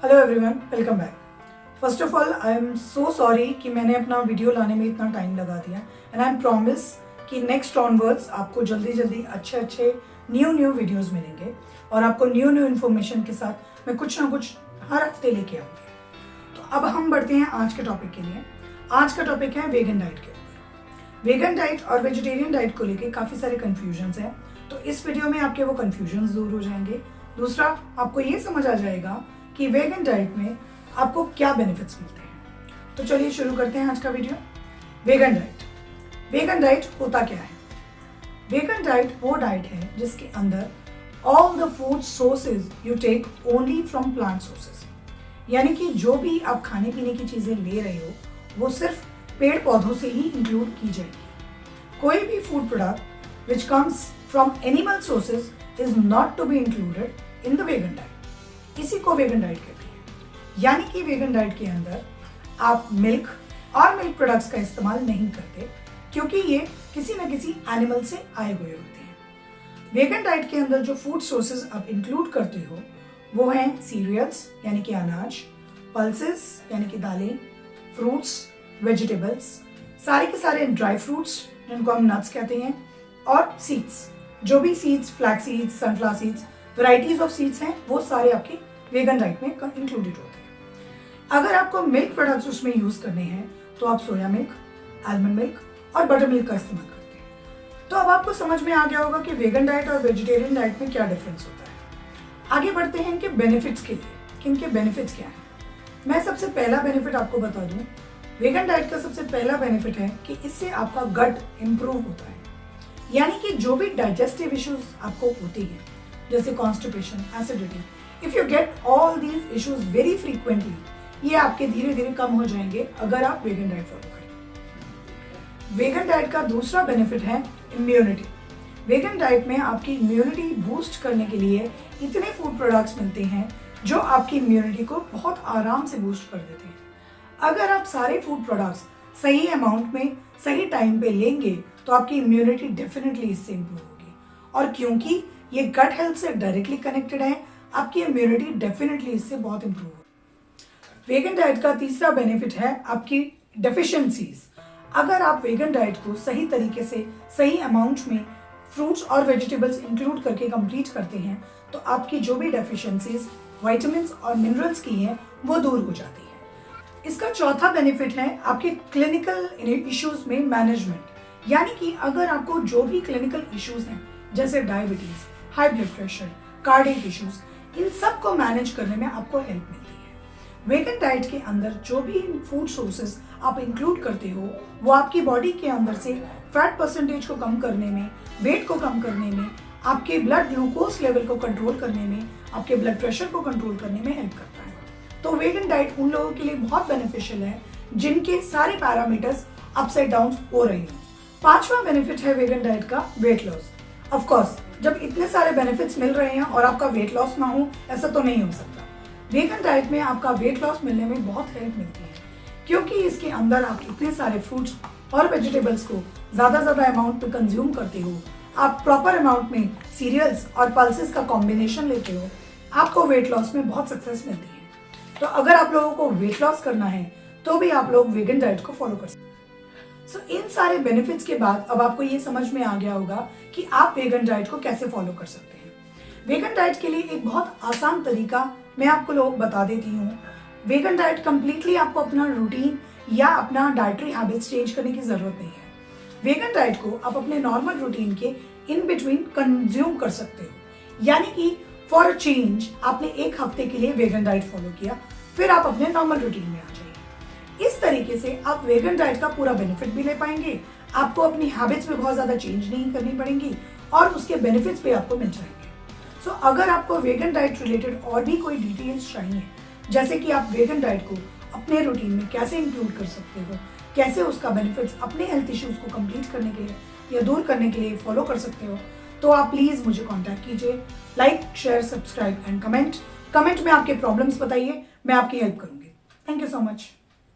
Hello everyone, welcome back. First of all I am so sorry कि मैंने अपना video लाने में इतना टाइम लगा दिया एंड आई एम प्रॉमिस कि नेक्स्ट ऑनवर्ड्स आपको जल्दी अच्छे न्यू वीडियोस मिलेंगे और आपको न्यू इन्फॉर्मेशन के साथ मैं कुछ ना कुछ हर हफ्ते लेके आऊँगी। तो अब हम बढ़ते हैं आज के टॉपिक के लिए। आज का टॉपिक है वेगन डाइट के ऊपर। वेगन डाइट और वेजिटेरियन डाइट को लेके काफ़ी सारे कन्फ्यूजन्स हैं, तो इस वीडियो में आपके वो कन्फ्यूजन्स दूर हो जाएंगे। दूसरा, आपको ये समझ आ जाएगा कि वेगन डाइट में आपको क्या बेनिफिट्स मिलते हैं। तो चलिए शुरू करते हैं आज का वीडियो। वेगन डाइट होता क्या है? वेगन डाइट वो डाइट है जिसके अंदर all the food sources you take only from plant sources, यानी कि जो भी आप खाने पीने की चीज़ें ले रहे हो वो सिर्फ पेड़ पौधों से ही इंक्लूड की जाएगी। कोई भी food product which comes from animal sources is not to be included in the vegan diet. इसी को वेगन डाइट कहते हैं, यानी कि वेगन डाइट के अंदर आप मिल्क और मिल्क प्रोडक्ट्स का इस्तेमाल नहीं करते क्योंकि ये किसी न किसी एनिमल से आए हुए होते हैं। वेगन डाइट के अंदर जो फूड सोर्सेज आप इंक्लूड करते हो वो हैं सीरियल्स यानी कि अनाज, पल्सेस यानी कि दालें, फ्रूट्स, वेजिटेबल्स, सारे के सारे ड्राई फ्रूट्स जिनको हम नट्स कहते हैं, और सीड्स, जो भी seeds, flax seeds, sunflower seeds, varieties of seeds हैं, वो सारे आपके वेगन डाइट में इंक्लूडेड होते हैं। अगर आपको मिल्क प्रोडक्ट्स उसमें यूज करने हैं तो आप सोया मिल्क, आलमंड मिल्क और बटर मिल्क का इस्तेमाल करते हैं। तो अब आपको समझ में आ गया होगा कि वेगन डाइट और वेजिटेरियन डाइट में क्या डिफरेंस होता है। आगे बढ़ते हैं इनके बेनिफिट्स के लिए कि इनके बेनिफिट्स क्या हैं। मैं सबसे पहला बेनिफिट आपको बता दूं, वेगन डाइट का सबसे पहला बेनिफिट है कि इससे आपका गट इंप्रूव होता है, यानी कि जो भी डाइजेस्टिव इश्यूज आपको होती है जैसे constipation, acidity, if you get all these issues very frequently, ये आपके धीरे धीरे कम हो जाएंगे अगर आप वेगन डाइट फॉलो करें। वेगन डाइट का दूसरा बेनिफिट है इम्यूनिटी। वेगन डाइट में आपकी इम्यूनिटी बूस्ट करने के लिए इतने फूड प्रोडक्ट्स मिलते हैं जो आपकी इम्यूनिटी को बहुत आराम से बूस्ट कर देते हैं। अगर आप सारे फूड प्रोडक्ट्स सही अमाउंट में सही टाइम पे लेंगे तो आपकी इम्यूनिटी डेफिनेटली इससे इम्प्रूव होगी, और क्योंकि ये गट हेल्थ से डायरेक्टली कनेक्टेड है, आपकी इम्यूनिटी डेफिनेटली इससे बहुत इंप्रूव होगी। वेगन डाइट का तीसरा बेनिफिट है आपकी डेफिशिएंसीज। अगर आप वेगन डाइट को सही तरीके से सही अमाउंट में फ्रूट्स और वेजिटेबल्स इंक्लूड करके कंप्लीट करते हैं तो आपकी जो भी डेफिशिएंसीज विटामिन्स और मिनरल्स की हैं वो दूर हो जाती है। इसका चौथा बेनिफिट है आपके क्लिनिकल इश्यूज में मैनेजमेंट, यानी कि अगर आपको जो भी क्लिनिकल इश्यूज हैं जैसे diabetes, high blood pressure, cardiac issues, इन सब को मैनेज करने में आपको हेल्प मिलती है। वेगन डाइट के अंदर जो भी फूड सोर्सेज आप इंक्लूड करते हो वो आपकी बॉडी के अंदर से फैट परसेंटेज को कम करने में, वेट को कम करने में, आपके ब्लड ग्लूकोज लेवल को कंट्रोल करने में, आपके ब्लड प्रेशर को कंट्रोल करने में हेल्प करता है। तो वेगन डाइट उन लोगों के लिए बहुत बेनिफिशियल है जिनके सारे पैरामीटर्स अपसाइड डाउन हो रहे हैं। पांचवा बेनिफिट है वेगन डाइट का वेट लॉस। ऑफ कोर्स, जब इतने सारे बेनिफिट्स मिल रहे हैं और आपका वेट लॉस ना हो, ऐसा तो नहीं हो सकता। वेगन डाइट में आपका वेट लॉस मिलने में बहुत हेल्प मिलती है क्योंकि इसके अंदर आप इतने सारे फ्रूट्स और वेजिटेबल्स को ज़्यादा अमाउंट में कंज्यूम करते हो, आप प्रॉपर अमाउंट में सीरियल्स और पल्सेस का कॉम्बिनेशन लेते हो, आपको वेट लॉस में बहुत सक्सेस मिलती है। तो अगर आप लोगों को वेट लॉस करना है तो भी आप लोग वेगन डाइट को फॉलो कर सकते हैं। इन सारे बेनिफिट्स के बाद अब आपको ये समझ में आ गया होगा कि आप वेगन डाइट को कैसे फॉलो कर सकते हैं। वेगन डाइट के लिए एक बहुत आसान तरीका मैं आपको लोग बता देती हूँ। वेगन डाइट कंप्लीटली आपको अपना रूटीन या अपना डाइटरी हैबिट्स चेंज करने की जरूरत नहीं है। वेगन डाइट को आप अपने नॉर्मल रूटीन के इन बिटवीन कंज्यूम कर सकते हो, यानी कि फॉर अ चेंज आपने एक हफ्ते के लिए वेगन डाइट फॉलो किया, फिर आप अपने नॉर्मल रूटीन में आ जाइए। इस तरीके से आप वेगन डाइट का पूरा बेनिफिट भी ले पाएंगे, आपको अपनी हैबिट्स में बहुत ज़्यादा चेंज नहीं करनी पड़ेंगी और उसके बेनिफिट्स भी आपको मिल जाएंगे। अगर आपको वेगन डाइट रिलेटेड और भी कोई डिटेल्स चाहिए, जैसे कि आप वेगन डाइट को अपने रूटीन में कैसे इंक्लूड कर सकते हो, कैसे उसका बेनिफिट्स अपने हेल्थ इश्यूज को कंप्लीट करने के लिए या दूर करने के लिए फॉलो कर सकते हो, तो आप प्लीज़ मुझे कॉन्टैक्ट कीजिए। Like, share, subscribe and comment में आपके प्रॉब्लम्स बताइए, मैं आपकी हेल्प करूँगी। Thank you so much.